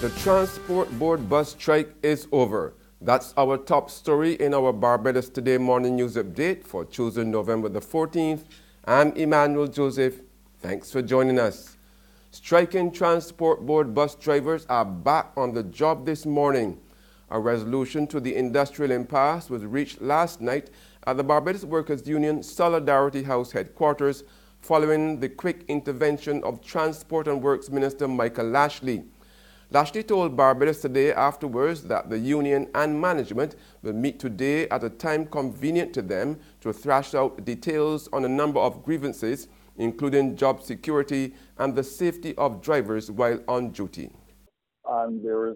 The Transport Board bus strike is over. That's our top story in our Barbados Today morning news update for Tuesday, November the 14th. I'm Emmanuel Joseph. Thanks for joining us. Striking Transport Board bus drivers are back on the job this morning. A resolution to the industrial impasse was reached last night at the Barbados Workers Union Solidarity House headquarters following the quick intervention of Transport and Works Minister Michael Lashley. Lashley told Barbados Today afterwards that the union and management will meet today at a time convenient to them to thrash out details on a number of grievances, including job security and the safety of drivers while on duty. And there are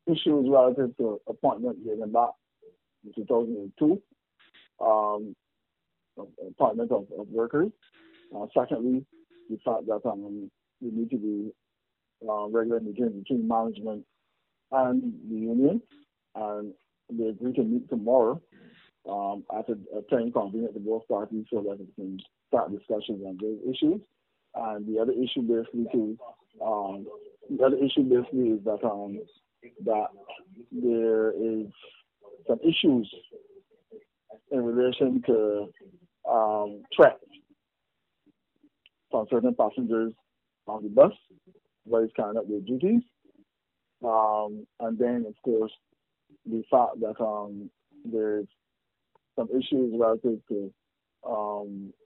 issues relative to appointment given back in 2002, appointment of workers. Secondly, the fact that we need to be regular meeting between management and the union, and they agree to meet tomorrow at a time convenient to both parties so that we can start discussions on those issues. And the other issue basically is that there is some issues in relation to threats from certain passengers on the bus while it's carrying out their duties. And then, of course, the fact that there's some issues relative to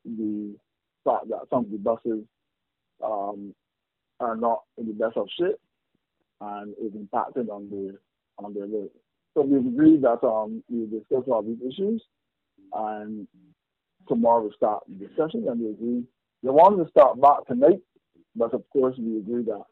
the fact that some of the buses are not in the best of shape and is impacted on their load. So we've agreed that we discuss all these issues, and tomorrow we'll start the discussion, and we agree they wanted to start back tonight, but of course we agree that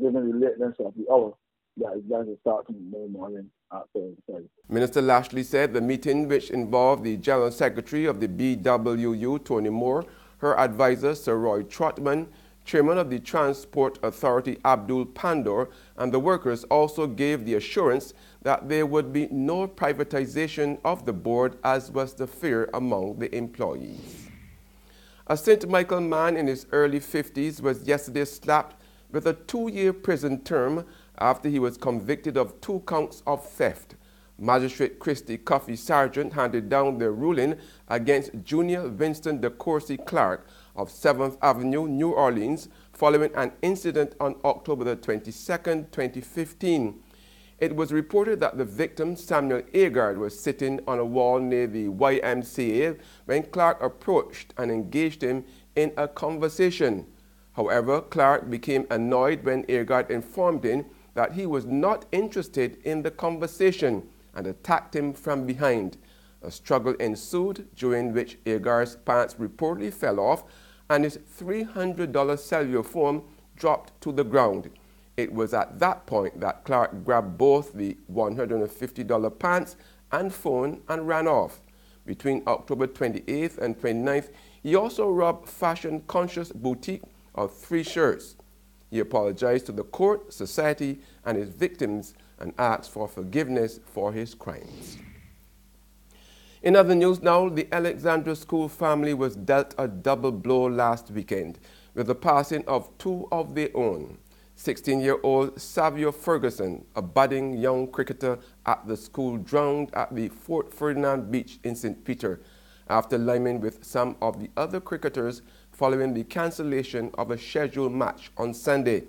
given the lateness of the hour, that it's better to start tomorrow morning at 7:30. Minister Lashley said the meeting, which involved the General Secretary of the BWU, Tony Moore, her advisor, Sir Roy Trotman, Chairman of the Transport Authority, Abdul Pandor, and the workers also gave the assurance that there would be no privatization of the board, as was the fear among the employees. A St. Michael man in his early 50s was yesterday slapped with a 2-year prison term after he was convicted of 2 counts of theft. Magistrate Christy Coffey Sargent handed down the ruling against Junior Winston DeCourcy Clark of 7th Avenue, New Orleans, following an incident on October the 22nd, 2015. It was reported that the victim, Samuel Agard, was sitting on a wall near the YMCA when Clark approached and engaged him in a conversation. However, Clark became annoyed when Agard informed him that he was not interested in the conversation and attacked him from behind. A struggle ensued, during which Agard's pants reportedly fell off and his $300 cellular phone dropped to the ground. It was at that point that Clark grabbed both the $150 pants and phone and ran off. Between October 28th and 29th, he also robbed Fashion Conscious Boutique of 3 shirts. He apologized to the court, society, and his victims and asked for forgiveness for his crimes. In other news now, the Alexandra School family was dealt a double blow last weekend with the passing of 2 of their own. 16-year-old Savio Ferguson, a budding young cricketer at the school, drowned at the Fort Ferdinand Beach in St. Peter after liming with some of the other cricketers following the cancellation of a scheduled match on Sunday.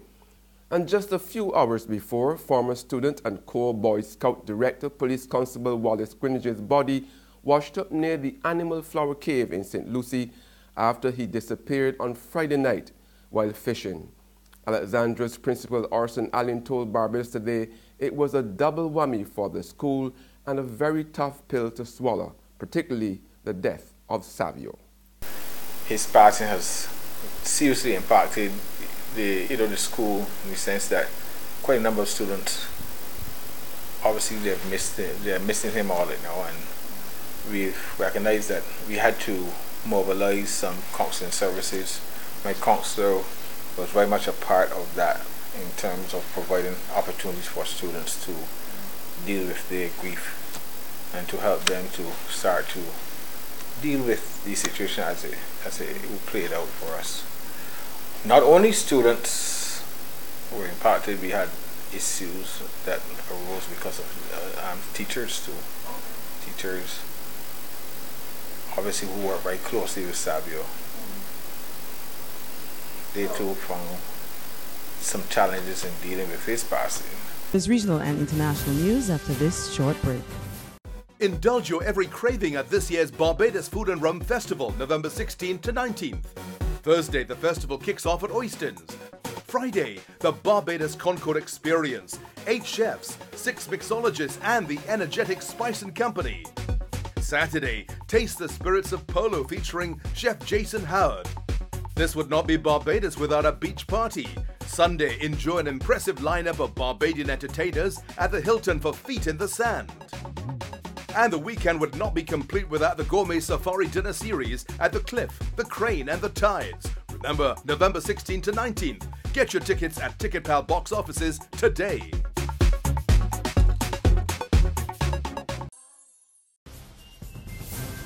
And just a few hours before, former student and Corps Boy Scout Director Police Constable Wallace Greenidge's body washed up near the Animal Flower Cave in St. Lucie after he disappeared on Friday night while fishing. Alexandra's principal Orson Allen told Barbados Today it was a double whammy for the school and a very tough pill to swallow, particularly the death of Savio. His passing has seriously impacted the school in the sense that quite a number of students, obviously they're missing him all right now, and we've recognized that we had to mobilize some counseling services. My counselor was very much a part of that in terms of providing opportunities for students to deal with their grief and to help them to start to deal with the situation as it played out for us. Not only students were impacted, we had issues that arose because of teachers too. Teachers, obviously, who work very closely with Savio, they too found some challenges in dealing with his passing. There's regional and international news after this short break. Indulge your every craving at this year's Barbados Food and Rum Festival, November 16th to 19th. Thursday, the festival kicks off at Oystons. Friday, the Barbados Concord Experience, 8 chefs, 6 mixologists and the energetic Spice & Company. Saturday, taste the spirits of polo featuring Chef Jason Howard. This would not be Barbados without a beach party. Sunday, enjoy an impressive lineup of Barbadian entertainers at the Hilton for Feet in the Sand. And the weekend would not be complete without the Gourmet Safari Dinner Series at the Cliff, the Crane and the Tides. Remember, November 16th to 19th. Get your tickets at TicketPal box offices today.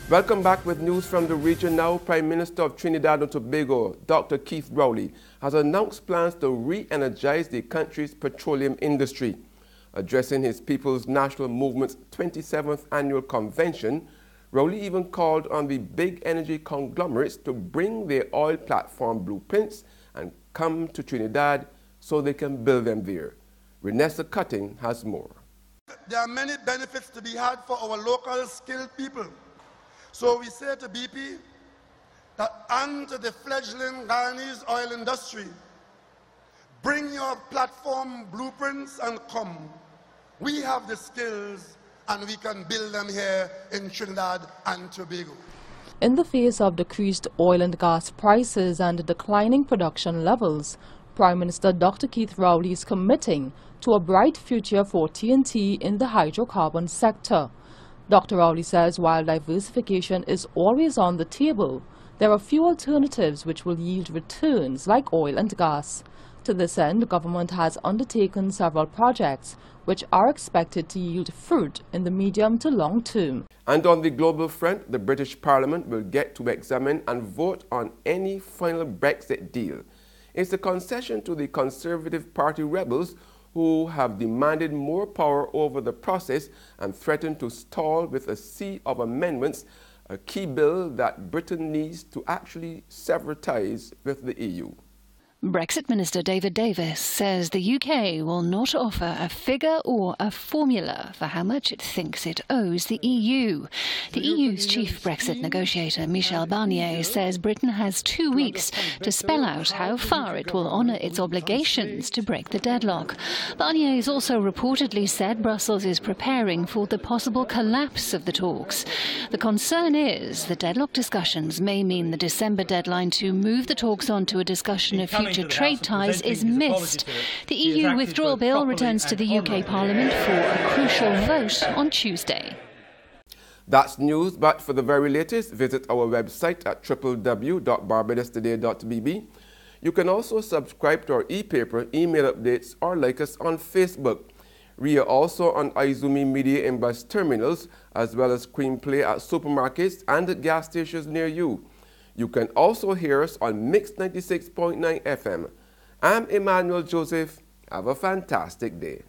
Welcome back with news from the region now. Prime Minister of Trinidad and Tobago, Dr. Keith Rowley, has announced plans to re-energize the country's petroleum industry. Addressing his People's National Movement's 27th Annual Convention, Rowley even called on the big energy conglomerates to bring their oil platform blueprints and come to Trinidad so they can build them there. Renessa Cutting has more. There are many benefits to be had for our local skilled people. So we say to BP that and to the fledgling Guyanese oil industry, bring your platform blueprints and come. We have the skills and we can build them here in Trinidad and Tobago. In the face of decreased oil and gas prices and declining production levels, Prime Minister Dr. Keith Rowley is committing to a bright future for TNT in the hydrocarbon sector. Dr. Rowley says while diversification is always on the table, there are few alternatives which will yield returns like oil and gas. To this end, the government has undertaken several projects which are expected to yield fruit in the medium to long term. And on the global front, the British Parliament will get to examine and vote on any final Brexit deal. It's a concession to the Conservative Party rebels who have demanded more power over the process and threatened to stall with a sea of amendments, a key bill that Britain needs to actually sever ties with the EU. Brexit Minister David Davis says the UK will not offer a figure or a formula for how much it thinks it owes the EU. The EU's chief Brexit negotiator, Michel Barnier, says Britain has 2 weeks to spell out how far it will honour its obligations to break the deadlock. Barnier has also reportedly said Brussels is preparing for the possible collapse of the talks. The concern is the deadlock discussions may mean the December deadline to move the talks on to a discussion of future trade ties is missed. The EU withdrawal bill returns to the UK Parliament for a crucial vote on Tuesday. That's news, but for the very latest, visit our website at www.barbadostoday.bb. You can also subscribe to our e-paper, email updates, or like us on Facebook. We are also on Izumi Media in bus terminals, as well as Screenplay at supermarkets and at gas stations near you. You can also hear us on Mix 96.9 FM. I'm Emmanuel Joseph. Have a fantastic day.